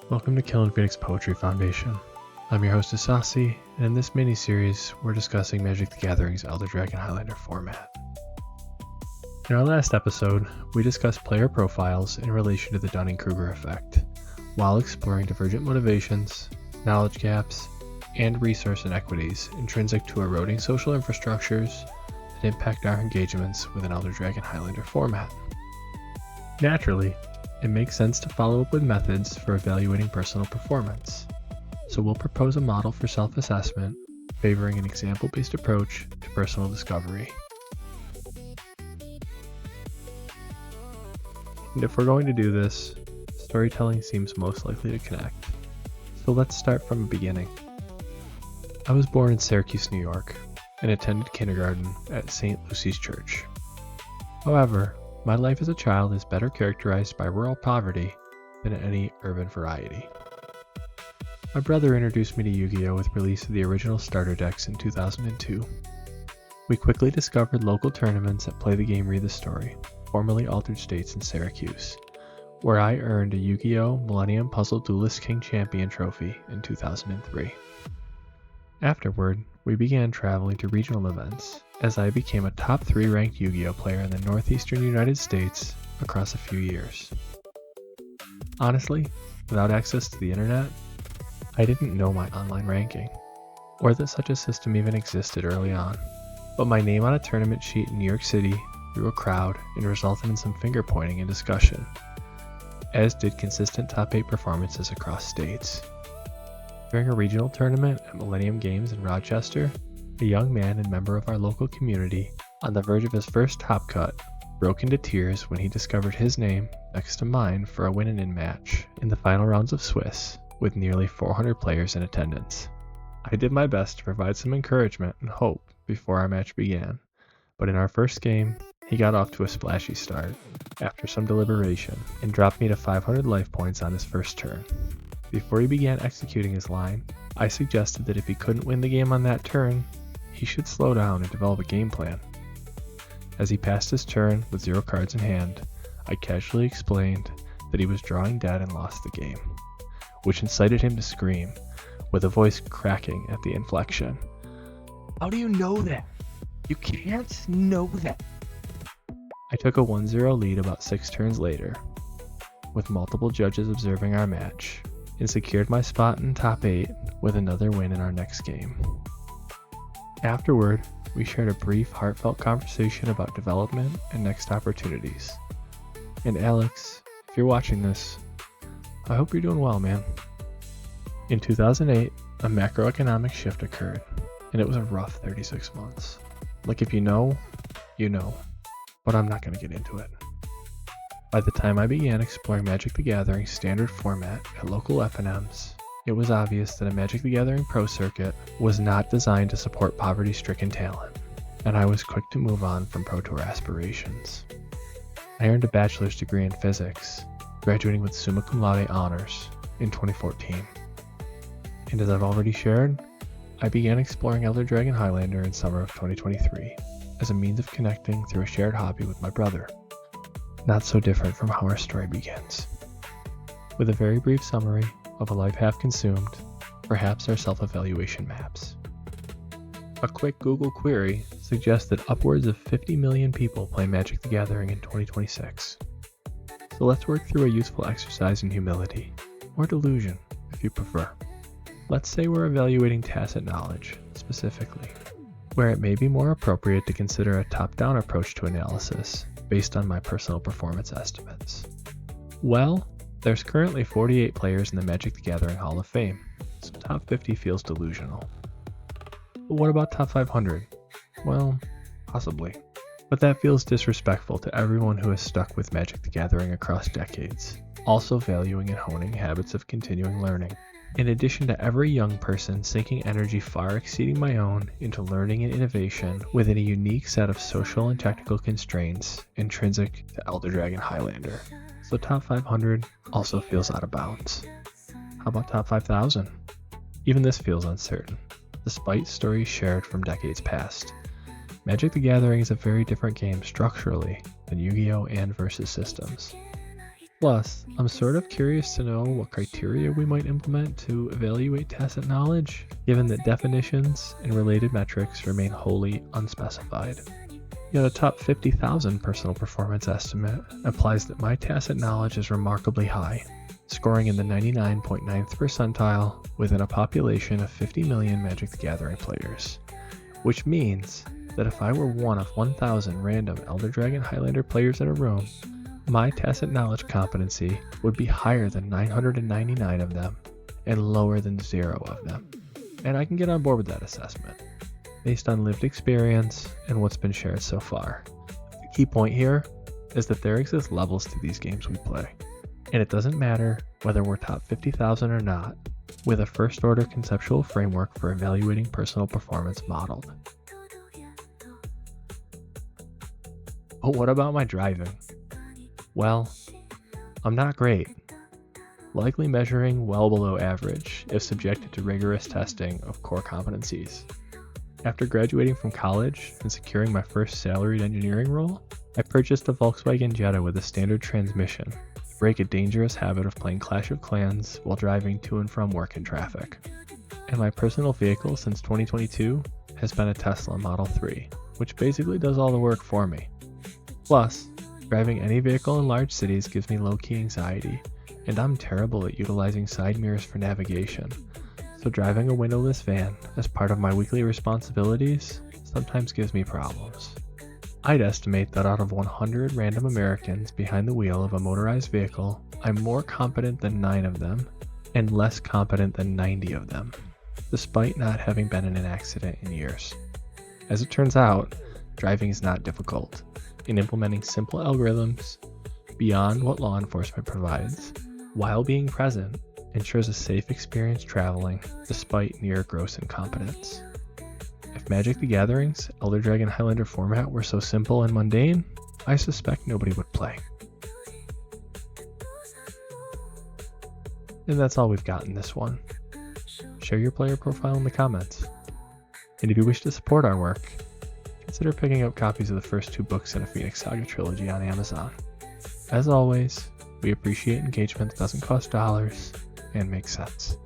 Welcome to Qilin-Phoenix Poetry Foundation. I'm your host Asasi, and in this mini-series, we're discussing Magic the Gathering's Elder Dragon Highlander format. In our last episode, we discussed player profiles in relation to the Dunning-Kruger Effect, while exploring divergent motivations, knowledge gaps, and resource inequities intrinsic to eroding social infrastructures that impact our engagements with an Elder Dragon Highlander format. Naturally, it makes sense to follow up with methods for evaluating personal performance, so we'll propose a model for self-assessment favoring an example-based approach to personal discovery. And if we're going to do this, storytelling seems most likely to connect. So let's start from the beginning. I was born in Syracuse, New York, and attended kindergarten at St. Lucy's Church. However, my life as a child is better characterized by rural poverty than any urban variety. My brother introduced me to Yu-Gi-Oh! With release of the original starter decks in 2002. We quickly discovered local tournaments that play the game Read the Story, formerly Altered States in Syracuse, where I earned a Yu-Gi-Oh! Millennium Puzzle Duelist King Champion trophy in 2003. Afterward, we began traveling to regional events, as I became a top 3 ranked Yu-Gi-Oh! Player in the northeastern United States across a few years. Honestly, without access to the internet, I didn't know my online ranking, or that such a system even existed early on, but my name on a tournament sheet in New York City drew a crowd and resulted in some finger pointing and discussion, as did consistent top 8 performances across states. During a regional tournament at Millennium Games in Rochester, a young man and member of our local community, on the verge of his first top cut, broke into tears when he discovered his name next to mine for a win-and-in match in the final rounds of Swiss, with nearly 400 players in attendance. I did my best to provide some encouragement and hope before our match began, but in our first game, he got off to a splashy start, after some deliberation, and dropped me to 500 life points on his first turn. Before he began executing his line, I suggested that if he couldn't win the game on that turn, he should slow down and develop a game plan. As he passed his turn with 0 cards in hand, I casually explained that he was drawing dead and lost the game, which incited him to scream, with a voice cracking at the inflection. "How do you know that? You can't know that." I took a 1-0 lead about 6 turns later, with multiple judges observing our match, and secured my spot in top 8 with another win in our next game. Afterward, we shared a brief, heartfelt conversation about development and next opportunities. And Alex, if you're watching this, I hope you're doing well, man. In 2008, a macroeconomic shift occurred, and it was a rough 36 months. Like, if you know, you know, but I'm not going to get into it. By the time I began exploring Magic the Gathering's standard format at local FNMs, it was obvious that a Magic the Gathering Pro circuit was not designed to support poverty-stricken talent, and I was quick to move on from Pro Tour aspirations. I earned a bachelor's degree in physics, graduating with summa cum laude honors in 2014. And as I've already shared, I began exploring Elder Dragon Highlander in summer of 2023 as a means of connecting through a shared hobby with my brother. Not so different from how our story begins. With a very brief summary of a life half consumed, perhaps our self-evaluation maps. A quick Google query suggests that upwards of 50 million people play Magic the Gathering in 2026. So let's work through a useful exercise in humility, or delusion, if you prefer. Let's say we're evaluating tacit knowledge, specifically, where it may be more appropriate to consider a top-down approach to analysis based on my personal performance estimates. Well, there's currently 48 players in the Magic the Gathering Hall of Fame, so top 50 feels delusional. But what about top 500? Well, possibly. But that feels disrespectful to everyone who has stuck with Magic the Gathering across decades, also valuing and honing habits of continuing learning. In addition to every young person sinking energy far exceeding my own into learning and innovation within a unique set of social and technical constraints intrinsic to Elder Dragon Highlander. So top 500 also feels out of bounds. How about top 5,000? Even this feels uncertain, despite stories shared from decades past. Magic the Gathering is a very different game structurally than Yu-Gi-Oh! And Versus systems, Plus, I'm sort of curious to know what criteria we might implement to evaluate tacit knowledge, given that definitions and related metrics remain wholly unspecified. Yet a top 50,000 personal performance estimate implies that my tacit knowledge is remarkably high, scoring in the 99.9th percentile within a population of 50 million Magic the Gathering players, which means that if I were one of 1,000 random Elder Dragon Highlander players in a room, my tacit knowledge competency would be higher than 999 of them and lower than 0 of them. And I can get on board with that assessment, based on lived experience and what's been shared so far. The key point here is that there exist levels to these games we play, and it doesn't matter whether we're top 50,000 or not, with a first-order conceptual framework for evaluating personal performance modeled. But what about my driving? Well, I'm not great, likely measuring well below average if subjected to rigorous testing of core competencies. After graduating from college and securing my first salaried engineering role, I purchased a Volkswagen Jetta with a standard transmission to break a dangerous habit of playing Clash of Clans while driving to and from work in traffic. And my personal vehicle since 2022 has been a Tesla Model 3, which basically does all the work for me. Plus, driving any vehicle in large cities gives me low-key anxiety, and I'm terrible at utilizing side mirrors for navigation, so driving a windowless van as part of my weekly responsibilities sometimes gives me problems. I'd estimate that out of 100 random Americans behind the wheel of a motorized vehicle, I'm more competent than 9 of them, and less competent than 90 of them, despite not having been in an accident in years. As it turns out, driving is not difficult, and implementing simple algorithms beyond what law enforcement provides, while being present, ensures a safe experience traveling despite near gross incompetence. If Magic the Gathering's Elder Dragon Highlander format were so simple and mundane, I suspect nobody would play. And that's all we've got in this one. Share your player profile in the comments. And if you wish to support our work, consider picking up copies of the first 2 books in a Phoenix Saga trilogy on Amazon. As always, we appreciate engagement that doesn't cost dollars and makes sense.